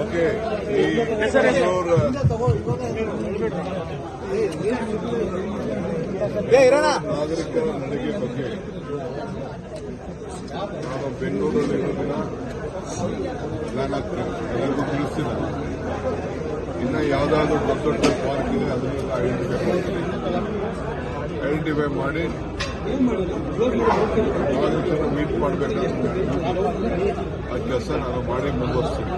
Okay, ಈ ನಾಗರಿಕರ ನಡಿಗೆ ಬಗ್ಗೆ ನಾನು ಬೆಂಗಳೂರಲ್ಲಿ ದಿನ ಪ್ಲಾನ್ ಆಗ್ತೀನಿ, ಎಲ್ಲರಿಗೂ ತಿಳಿಸ್ತೀನಿ. ಇನ್ನು ಯಾವುದಾದ್ರೂ ದೊಡ್ಡ ದೊಡ್ಡ ಪಾರ್ಕ್ ಇದೆ ಅದನ್ನೆಲ್ಲ ಐಡೆಂಟಿಫೈ ಮಾಡಿ ನಾಗರಿಕರ ಮೀಟ್ ಮಾಡಬೇಕಂತ ಆ ಕೆಲಸ ನಾನು ಮಾಡಿ ಮುಂದುವರಿಸ್ತೀನಿ.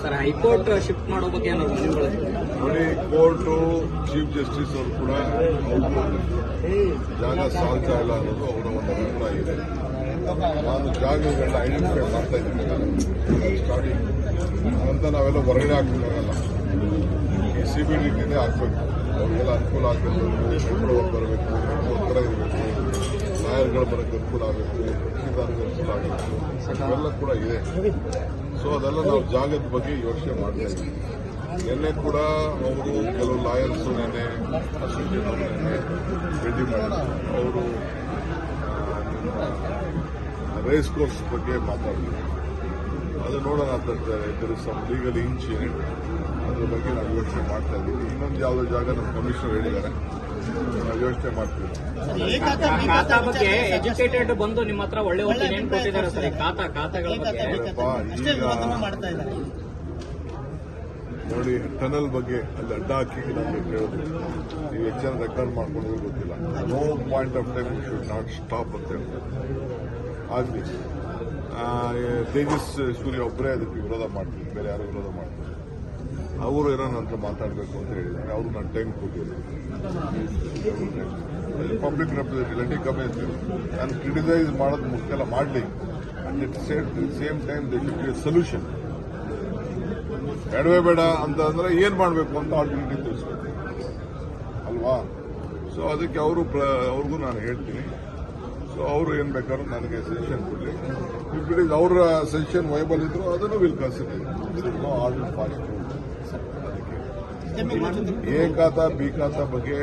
ಸರ್, ಹೈಕೋರ್ಟ್ ಶಿಫ್ಟ್ ಮಾಡೋ ಬಗ್ಗೆ ನೋಡಿ, ಕೋರ್ಟು ಚೀಫ್ ಜಸ್ಟಿಸ್ ಅವರು ಕೂಡ ಜಾಗ ಸಾಲ್ತಾ ಇಲ್ಲ ಅನ್ನೋದು ಅವರ ಒಂದು ಅಭಿಪ್ರಾಯ ಇದೆ. ನಾನು ಜಾಗಗಳನ್ನ ಐಡೆಂಟಿಫೈ ಮಾಡ್ತಾ ಇದ್ದೀನಿ ಸ್ಟಾರ್ಟಿಂಗ್ ಅಂತ. ನಾವೆಲ್ಲ ಹೊರಗಡೆ ಹಾಕ್ಬೇಕಾಗಲ್ಲ, ಈ CBDಟಿನೇ ಹಾಕ್ಬೇಕು. ಅವ್ರಿಗೆಲ್ಲ ಅನುಕೂಲ ಆಗಬೇಕು, ಮೆಟ್ರೋಗಳು ಬರಬೇಕು, ಉತ್ತರ ಇರಬೇಕು, ಲಾಯರ್ಗಳು ಬರೋಕ್ಕೆ ಅನುಕೂಲ ಆಗಬೇಕು, ಕಕ್ಷಿದಾರರಿಗೆ ಅನುಕೂಲ ಆಗಬೇಕು, ಇವೆಲ್ಲ ಕೂಡ ಇದೆ. ಸೊ ಅದೆಲ್ಲ ನಾವು ಜಾಗದ ಬಗ್ಗೆ ಯೋಚನೆ ಮಾಡ್ತಾ ಇದ್ದೀವಿ. ನಿನ್ನೆ ಕೂಡ ಅವರು ಕೆಲವು ಲಾಯರ್ಸು ನಿನ್ನೆ ಅಸೋಸಿಯೇಟ್ ಅವರು ಭೇಟಿ ಮಾಡಿದ್ರು. ಅವರು ರೇಸ್ ಕೋರ್ಸ್ ಬಗ್ಗೆ ಮಾತಾಡಿದ್ರು. ಅದು ನೋಡೋಣ ಅಂತ ಹೇಳ್ತಾರೆ. ಸಮ್ ಲೀಗಲ್ ಇಂಚ್ ಅದ್ರ ಬಗ್ಗೆ ನಾವು ಯೋಚನೆ ಮಾಡ್ತಾ ಇದ್ದೀವಿ. ಇನ್ನೊಂದು ಯಾವುದೋ ಜಾಗ ನಮ್ಮ ಕಮಿಷನರ್ ಹೇಳಿದ್ದಾರೆ, ನಾವು ಯೋಚನೆ ಮಾಡ್ತೀವಿ. ಖಾತಾ ಬಗ್ಗೆ ಎಜುಕೇಟೆಡ್ ಬಂದು ನಿಮ್ಮ ಹತ್ರ ಒಳ್ಳೆ ಒಪಿನಿಯನ್ ಕೊಟ್ಟಿದ್ದಾರೆ ಸರ್. ಖಾತಾಗಳ ಬಗ್ಗೆ ನೋಡಿ, ಟನಲ್ ಬಗ್ಗೆ ಅಲ್ಲಿ ಅಡ್ಡ ಹಾಕಿ ನಮಗೆ ಕೇಳಿದ್ರು. ನೀವು ಎಷ್ಟು ಜನ ರೆಕಾರ್ಡ್ ಮಾಡ್ಕೊಂಡ್ರೂ ಗೊತ್ತಿಲ್ಲ. No point of time should not stop ಅಂತ ಹೇಳ್ತಾರೆ. ಆಗಲಿ, ತೇಜಸ್ ಸೂರ್ಯ ಒಬ್ಬರೇ ಅದಕ್ಕೆ ವಿರೋಧ ಮಾಡ್ತೀವಿ, ಬೇರೆ ಯಾರು ವಿರೋಧ ಮಾಡ್ತಾರೆ. ಅವರು ಏನೋ ನನ್ನ ಹತ್ರ ಮಾತಾಡಬೇಕು ಅಂತ ಹೇಳಿದ್ದಾರೆ. ಅವರು ನಾನು ಟೈಮ್ ಕೊಟ್ಟಿದ್ದಾರೆ. ಪಬ್ಲಿಕ್ ರೆಪ್ರೆಸೆಂಟೇಟಿವ್ ಕಮಿಟಿ ನಾನು ಕ್ರಿಟಿಸೈಸ್ ಮಾಡೋದು ಮುಖ್ಯ ಮಾಡಲಿ. At the same time they should be A solution. ಬೇಡವೇ ಬೇಡ ಅಂತ ಅಂದ್ರೆ ಏನ್ ಮಾಡಬೇಕು ಅಂತ ಆಲ್ಟರ್ನೇಟಿವ್ ತಿಳಿಸ್ಬೇಕು ಅಲ್ವಾ? ಸೊ ಅದಕ್ಕೆ ಅವ್ರಿಗೂ ನಾನು ಹೇಳ್ತೀನಿ. ಸೊ ಅವರು ಏನ್ ಬೇಕಾದ್ರೂ ನನಗೆ ಸಜೆಷನ್ ಕೊಡಲಿ. ಇಫ್ ಇಟ್ ಇಸ್ ಅವರ ಸಜೆಷನ್ ವೈಬಲ್ ಇದ್ರು ಅದನ್ನು will consider. No order fast. ಅದಕ್ಕೆ ಎ ಖಾತಾ ಬಿ ಖಾತಾ ಬಗ್ಗೆ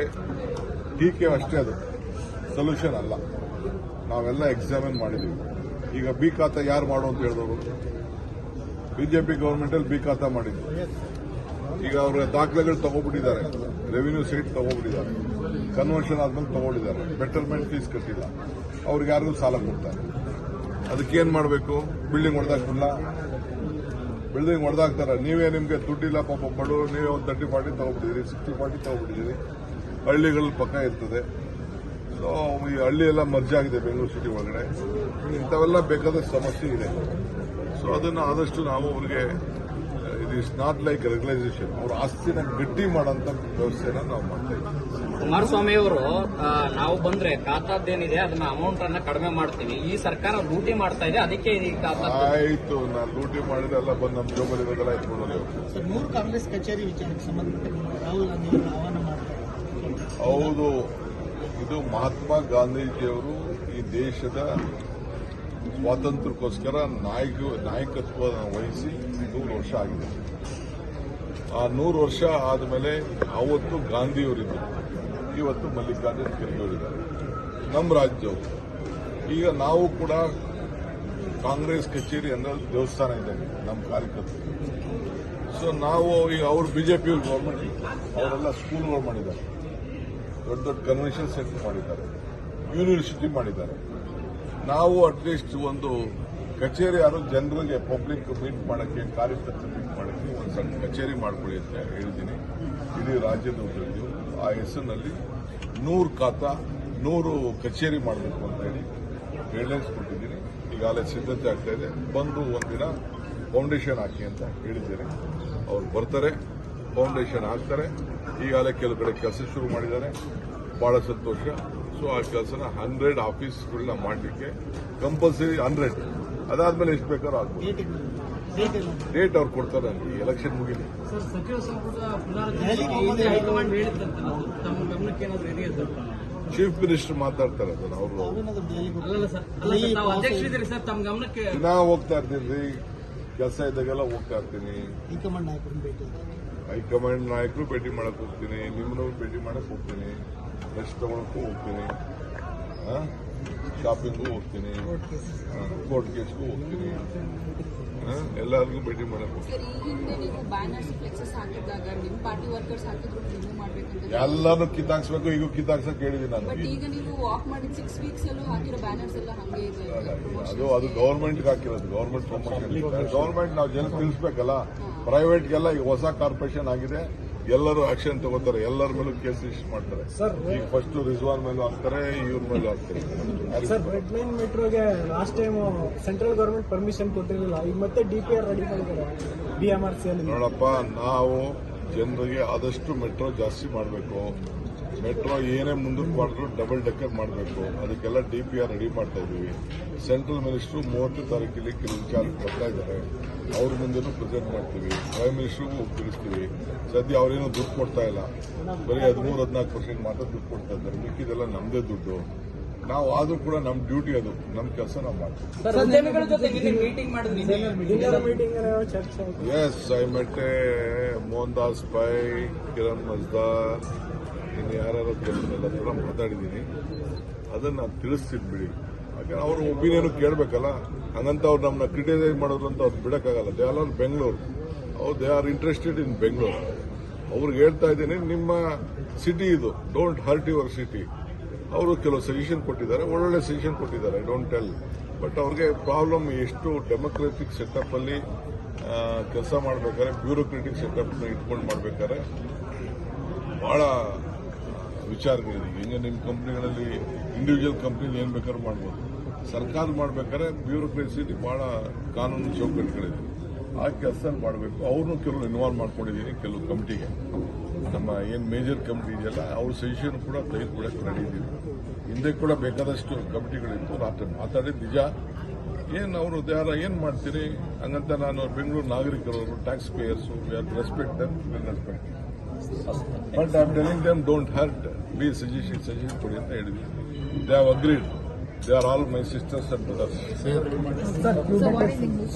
ಟೀಕೆ ಅಷ್ಟೇ, ಅದು ಸೊಲ್ಯೂಷನ್ ಅಲ್ಲ. ನಾವೆಲ್ಲ ಎಕ್ಸಾಮಿನ್ ಮಾಡಿದೀವಿ. ಈಗ ಬಿ ಖಾತಾ ಯಾರು ಮಾಡು ಅಂತ ಹೇಳಿದವರು? ಬಿಜೆಪಿ ಗವರ್ಮೆಂಟ್ ಅಲ್ಲಿ ಬಿ ಖಾತಾ ಮಾಡಿದ್ರು. ಈಗ ಅವರ ದಾಖಲೆಗಳು ತಗೋಬಿಟ್ಟಿದ್ದಾರೆ, ರೆವಿನ್ಯೂ ಸೈಟ್ ತಗೋಬಿಟ್ಟಿದ್ದಾರೆ, ಕನ್ವರ್ಷನ್ ಆದ್ಮೇಲೆ ತಗೊಂಡಿದ್ದಾರೆ, ಬೆಟರ್ಮೆಂಟ್ ಫೀಸ್ ಕಟ್ಟಿಲ್ಲ, ಅವ್ರಿಗೆ ಯಾರಿಗೂ ಸಾಲ ಕೊಡ್ತಾರೆ. ಅದಕ್ಕೇನ್ ಮಾಡಬೇಕು? ಬಿಲ್ಡಿಂಗ್ ಹೊಡೆದಾಕ್ತಿಲ್ಲ, ಬಿಲ್ಡಿಂಗ್ ಹೊಡೆದಾಕ್ತಾರೆ. ನೀವೇ ನಿಮ್ಗೆ ದುಡ್ಡಿಲ್ಲ ಪಾಪ ಬಡವರು, ನೀವೇ ಒಂದು 30-40 ತಗೋಬಿಟ್ಟಿದ್ದೀರಿ, 60-40 ತಗೋಬಿಟ್ಟಿದ್ದೀರಿ. ಹಳ್ಳಿಗಳ ಪಕ್ಕ ಇರ್ತದೆ. ಸೊ ಈ ಹಳ್ಳಿ ಎಲ್ಲ ಮರ್ಜ್ ಆಗಿದೆ ಬೆಂಗಳೂರು ಸಿಟಿ ಒಳಗಡೆ. ಇಂಥವೆಲ್ಲ ಬೇಕಾದ ಸಮಸ್ಯೆ ಇದೆ. ಸೊ ಅದನ್ನು ಆದಷ್ಟು ನಾವು ಅವ್ರಿಗೆ ಇಟ್ ಈಸ್ ನಾಟ್ ಲೈಕ್ ರೆಗ್ಯುಲೈಸೇಷನ್, ಅವ್ರ ಆಸ್ತಿನ ಗಟ್ಟಿ ಮಾಡೋಂಥ ವ್ಯವಸ್ಥೆನ ನಾವು ಮಾಡ್ತಾ ಇದ್ದೀವಿ. ಕುಮಾರಸ್ವಾಮಿ ಅವರು ನಾವು ಬಂದ್ರೆ ಖಾತಾದ್ದೇನಿದೆ ಅದನ್ನ ಅಮೌಂಟ್ ಅನ್ನ ಕಡಿಮೆ ಮಾಡ್ತೀವಿ, ಈ ಸರ್ಕಾರ ಲೂಟಿ ಮಾಡ್ತಾ ಇದೆ, ಅದಕ್ಕೆ ಆಯ್ತು. ನಾನು ಲೂಟಿ ಮಾಡಿದ್ರೆ ಎಲ್ಲ ಬಂದು ನಮ್ಮ ಜೋಬಲ್ಲಿ ಇರೋದೆಲ್ಲ ಎತ್ಕೊಂಡು ಮೂರು ಕಾಂಗ್ರೆಸ್ ಕಚೇರಿ ವಿಚಾರಕ್ಕೆ ಸಂಬಂಧಪಟ್ಟ ಆಹ್ವಾನ ಮಾಡ್ತಾರೆ. ಹೌದು, ಇದು ಮಹಾತ್ಮ ಗಾಂಧೀಜಿಯವರು ಈ ದೇಶದ ಸ್ವಾತಂತ್ರ್ಯಕ್ಕೋಸ್ಕರ ನಾಯಕತ್ವ ವಹಿಸಿ 100 ವರ್ಷ ಆಗಿದೆ. ಆ 100 ವರ್ಷ ಆದಮೇಲೆ ಅವತ್ತು ಗಾಂಧಿಯವರಿದ್ದರು, ಇವತ್ತು ಮಲ್ಲಿಕಾರ್ಜುನ್ ಖರ್ಗೆಯವರಿದ್ದಾರೆ, ನಮ್ಮ ರಾಜ್ಯವರು. ಈಗ ನಾವು ಕೂಡ ಕಾಂಗ್ರೆಸ್ ಕಚೇರಿ ಅಂದ್ರೆ ದೇವಸ್ಥಾನ ಇದೆ ನಮ್ಮ ಕಾರ್ಯಕರ್ತರು. ಸೊ ನಾವು ಈಗ ಅವರು ಬಿಜೆಪಿ ಗೌರ್ಮೆಂಟ್, ಅವರೆಲ್ಲ ಸ್ಕೂಲ್ಗಳು ಮಾಡಿದ್ದಾರೆ, ದೊಡ್ಡ ದೊಡ್ಡ ಕನ್ವೆನ್ಷನ್ ಸೆಂಟರ್ ಮಾಡಿದ್ದಾರೆ, ಯೂನಿವರ್ಸಿಟಿ ಮಾಡಿದ್ದಾರೆ. ನಾವು ಅಟ್ಲೀಸ್ಟ್ ಒಂದು ಕಚೇರಿ ಯಾರು ಜನರಿಗೆ ಪಬ್ಲಿಕ್ ಮೀಟ್ ಮಾಡೋಕ್ಕೆ, ಕಾರ್ಯಕರ್ತರು ಮೀಟ್ ಮಾಡೋಕ್ಕೆ ಒಂದು ಸಣ್ಣ ಕಚೇರಿ ಮಾಡ್ಕೊಳ್ಳಿ ಅಂತ ಹೇಳಿದ್ದೀನಿ. ಇಡೀ ರಾಜ್ಯದ ಉದ್ಯೋಗಿಗಳು ಆ ಹೆಸರಿನಲ್ಲಿ 100 ಖಾತಾ 100 ಕಚೇರಿ ಮಾಡಬೇಕು ಅಂತ ಹೇಳಿ ಗೈಡ್ಲೈನ್ಸ್ ಕೊಟ್ಟಿದ್ದೀನಿ. ಈಗಾಗಲೇ ಸಿದ್ಧತೆ ಆಗ್ತಾ ಇದೆ. ಬಂದು ಒಂದಿನ ಫೌಂಡೇಶನ್ ಹಾಕಿ ಅಂತ ಹೇಳಿದ್ದೇನೆ. ಅವ್ರು ಬರ್ತಾರೆ, ಫೌಂಡೇಶನ್ ಹಾಕ್ತಾರೆ. ಈಗಾಗಲೇ ಕೆಲವು ಕಡೆ ಕೆಲಸ ಶುರು ಮಾಡಿದ್ದಾರೆ, ಬಹಳ ಸಂತೋಷ. ಸೊ ಆ ಕೆಲಸನ 100 ಆಫೀಸ್ಗಳನ್ನ ಮಾಡಲಿಕ್ಕೆ ಕಂಪಲ್ಸರಿ 100. ಅದಾದ್ಮೇಲೆ ಎಷ್ಟು ಬೇಕಾದ್ರೂ ಆಗ್ಬೋದು. ಡೇಟ್ ಅವ್ರು ಕೊಡ್ತಾರೆ, ಈ ಎಲೆಕ್ಷನ್ ಮುಗಿಲಿ. ಚೀಫ್ ಮಿನಿಸ್ಟರ್ ಮಾತಾಡ್ತಾರೆ, ಅದನ್ನು ಅವರು ದಿನ ಹೋಗ್ತಾ ಇರ್ತೀನಿ, ಕೆಲಸ ಇದ್ದಾಗೆಲ್ಲ ಹೋಗ್ತಾ ಇರ್ತೀನಿ. ಹೈಕಮಾಂಡ್ ನಾಯಕರು ಭೇಟಿ ಮಾಡಕ್ ಹೋಗ್ತೀನಿ, ನಿಮ್ಮನ್ನು ಭೇಟಿ ಮಾಡಕ್ ಹೋಗ್ತೀನಿ, ರೆಸ್ಟ್ ತಗೊಳಕ್ಕೂ ಹೋಗ್ತೀನಿ. ಶಾಪಿಂಗು ಹೋಗ್ತೀನಿ, ಕೋರ್ಟ್ ಕೇಸ್ಗೂ ಹೋಗ್ತೀನಿ, ಎಲ್ಲರಿಗೂ ಭೇಟಿ ಮಾಡಕ್ಕೆ ಹೋಗ್ತೀನಿ. ಸರ್, ಈ ಹಿಂದೆ ನೀವು ಬ್ಯಾನರ್ಸ್ ಫ್ಲೆಕ್ಸಸ್ ಹಾಕಿದ್ದಾಗ ನಿಮ್ಮ ಪಾರ್ಟಿ ವರ್ಕರ್ಸ್ ಹಾಕಿದ್ರು ರಿಮೂವ್ ಮಾಡ್ಬೇಕಂತ, ಎಲ್ಲಾನು ಕಿತ್ತಾಕ್ಸ್ಬೇಕು, ಈಗ ಕಿತ್ತಾಕ್ಸಕ್ ಹೇಳಿದ್ದೀನಿ ನಾನು. ಬಟ್ ಈಗ ನೀವು ವಾಕ್ ಮಾಡಿದ 6 ವೀಕ್ಸ್ ಅಲ್ಲೂ ಹಾಕಿರೋ ಬ್ಯಾನರ್ಸ್ ಎಲ್ಲ ಹಂಗೆ ಇದೆ. ಅದು ಗವರ್ಮೆಂಟ್ಗೆ ಹಾಕಿರೋದು, ಗವರ್ಮೆಂಟ್ ಪ್ರಮೋಷನ್. ಗವರ್ಮೆಂಟ್ ನಾವು ಜನ ತಿಳಿಸ್ಬೇಕಲ್ಲ. ಪ್ರೈವೇಟ್ಗೆಲ್ಲ ಈಗ ಹೊಸ ಕಾರ್ಪೊರೇಷನ್ ಆಗಿದೆ, ಎಲ್ಲರೂ ಆಕ್ಷನ್ ತಗೋತಾರೆ, ಎಲ್ಲರ ಮೇಲೂ ಕೇಸ್ ರಿಜಿಸ್ಟರ್ ಮಾಡ್ತಾರೆ. ಈಗ ಫಸ್ಟ್ ರಿಜ್ವಾನ್ ಮೇಲೂ ಹಾಕ್ತಾರೆ, ಇವ್ರ ಮೇಲೂ ಹಾಕ್ತಾರೆ. ಸರ್, ರೆಡ್ ಲೈನ್ ಮೆಟ್ರೋಗೆ last time central government permission ಕೊಟ್ಟಿರಲಿಲ್ಲ, ಈಗ ಮತ್ತೆ DPR ರೆಡಿ ಮಾಡಿದ್ದಾರೆ BMRC ಅಲ್ಲಿ. ನೋಡಪ್ಪ, ನಾವು ಜನರಿಗೆ ಆದಷ್ಟು ಮೆಟ್ರೋ ಜಾಸ್ತಿ ಮಾಡಬೇಕು. ಮೆಟ್ರೋ ಏನೇ ಮುಂದಕ್ಕೆ ಮಾಡಿದ್ರು ಡಬಲ್ ಡೆಕ್ಕರ್ ಮಾಡಬೇಕು. ಅದಕ್ಕೆಲ್ಲ DPR ರೆಡಿ ಮಾಡ್ತಾ ಇದ್ದೀವಿ. ಸೆಂಟ್ರಲ್ ಮಿನಿಸ್ಟ್ರು 30 ತಾರೀಕಿಗೆ ಕೆಲವು ವಿಚಾರ ಬರ್ತಾ ಇದ್ದಾರೆ, ಅವ್ರ ಮುಂದೆನೂ ಪ್ರೆಸೆಂಟ್ ಮಾಡ್ತೀವಿ. ಪ್ರೈಮ್ ಮಿನಿಸ್ಟ್ರಿಗೂ ತಿಳಿಸ್ತೀವಿ. ಸದ್ಯ ಅವರೇನು ದುಡ್ಡು ಕೊಡ್ತಾ ಇಲ್ಲ, ಬರೀ 13-14% ಮಾತ್ರ ದುಡ್ಡು ಕೊಡ್ತಾ ಇದ್ದಾರೆ. ಮಿಕ್ಕಿದೆಲ್ಲ ನಮ್ಮದೇ ದುಡ್ಡು. ನಾವು ಆದ್ರೂ ಕೂಡ ನಮ್ಮ ಡ್ಯೂಟಿ, ಅದು ನಮ್ಮ ಕೆಲಸ ನಾವು ಮಾಡ್ತೀವಿ. ಉದ್ಯಮಿಗಳ ಜೊತೆ ಮೀಟಿಂಗ್ ಮಾಡಿದ್ವಿ. ಮೀಟಿಂಗ್ ಚರ್ಚೆ ಆಯ್ತು. Yes, I met Mohan Das Pai, Kiran Mazumdar, ಇನ್ನು ಯಾರ್ಯಾರು ಕೆಲವರೆಲ್ಲ ಕೂಡ ಮಾತಾಡಿದ್ದೀನಿ. ಅದನ್ನು ನಾನು ತಿಳಿಸ್ತೀನಿ ಬಿಡಿ. ಯಾಕಂದ್ರೆ ಅವ್ರ ಒಪಿನಿಯನ್ ಕೇಳಬೇಕಲ್ಲ. ಹಂಗಂತ ಅವ್ರು ನಮ್ಮನ್ನ ಕ್ರಿಟಿಸೈಸ್ ಮಾಡೋದು ಅಂತ ಅವ್ರು ಬಿಡೋಕ್ಕಾಗಲ್ಲ. They are Bengaluru, they are interested in Bengaluru. ಅವ್ರಿಗೆ ಹೇಳ್ತಾ ಇದ್ದೀನಿ, ನಿಮ್ಮ ಸಿಟಿ ಇದು, ಡೋಂಟ್ ಹರ್ಟ್ ಯುವರ್ ಸಿಟಿ. ಅವರು ಕೆಲವು ಸಜೆಷನ್ ಕೊಟ್ಟಿದ್ದಾರೆ, ಒಳ್ಳೊಳ್ಳೆ ಸಜೆಷನ್ ಕೊಟ್ಟಿದ್ದಾರೆ, ಐ ಡೋಂಟ್ ಟೆಲ್. ಬಟ್ ಅವ್ರಿಗೆ ಪ್ರಾಬ್ಲಮ್ ಎಷ್ಟು ಡೆಮೊಕ್ರೆಟಿಕ್ ಸೆಟಪ್ ಅಲ್ಲಿ ಕೆಲಸ ಮಾಡಬೇಕಾದ್ರೆ, ಬ್ಯೂರೋಕ್ರೆಟಿಕ್ ಸೆಟಪ್ ಇಟ್ಕೊಂಡು ಮಾಡಬೇಕಾದ್ರೆ ಬಹಳ ವಿಚಾರಗಳಿದೆ. ಹಿಂಗೆ ನಿಮ್ಮ ಕಂಪ್ನಿಗಳಲ್ಲಿ ಇಂಡಿವಿಜುವಲ್ ಕಂಪ್ನಿ ಏನ್ ಬೇಕಾದ್ರೂ ಮಾಡ್ಬೋದು. ಸರ್ಕಾರ ಮಾಡ್ಬೇಕಾದ್ರೆ ಬ್ಯೂರೋಕ್ರೆಸಿ ಬಹಳ ಕಾನೂನು ಚೌಕಟ್ಟುಗಳಿದೆ. ಆ ಕೆಲಸ ಮಾಡಬೇಕು. ಅವ್ರನ್ನೂ ಕೆಲವು ಇನ್ವಾಲ್ವ್ ಮಾಡ್ಕೊಂಡಿದ್ದೀನಿ ಕೆಲವು ಕಮಿಟಿಗೆ. ನಮ್ಮ ಏನು ಮೇಜರ್ ಕಮಿಟಿ ಇದೆಯಲ್ಲ, ಅವ್ರ ಸಜೆಷನ್ ಕೂಡ ತೆಗೆದುಕೊಡಕ್ಕೆ ರೆಡಿ ಇದ್ದೀವಿ. ಹಿಂದೆ ಕೂಡ ಬೇಕಾದಷ್ಟು ಕಮಿಟಿಗಳಿತ್ತು. ರಾತ್ರಿ ಮಾತಾಡಿದ ನಿಜ. ಏನು ಅವರು ಯಾರ ಏನು ಮಾಡ್ತೀರಿ ಹಂಗಂತ. ನಾನು ಬೆಂಗಳೂರು ನಾಗರಿಕರು, tax payers, we are respect them, will respect. But I am telling them, don't hurt, B suggestion ಕೊಡಿ ಅಂತ ಹೇಳಿದ್ವಿ. They have agreed. They are all my sisters and brothers. So what is English?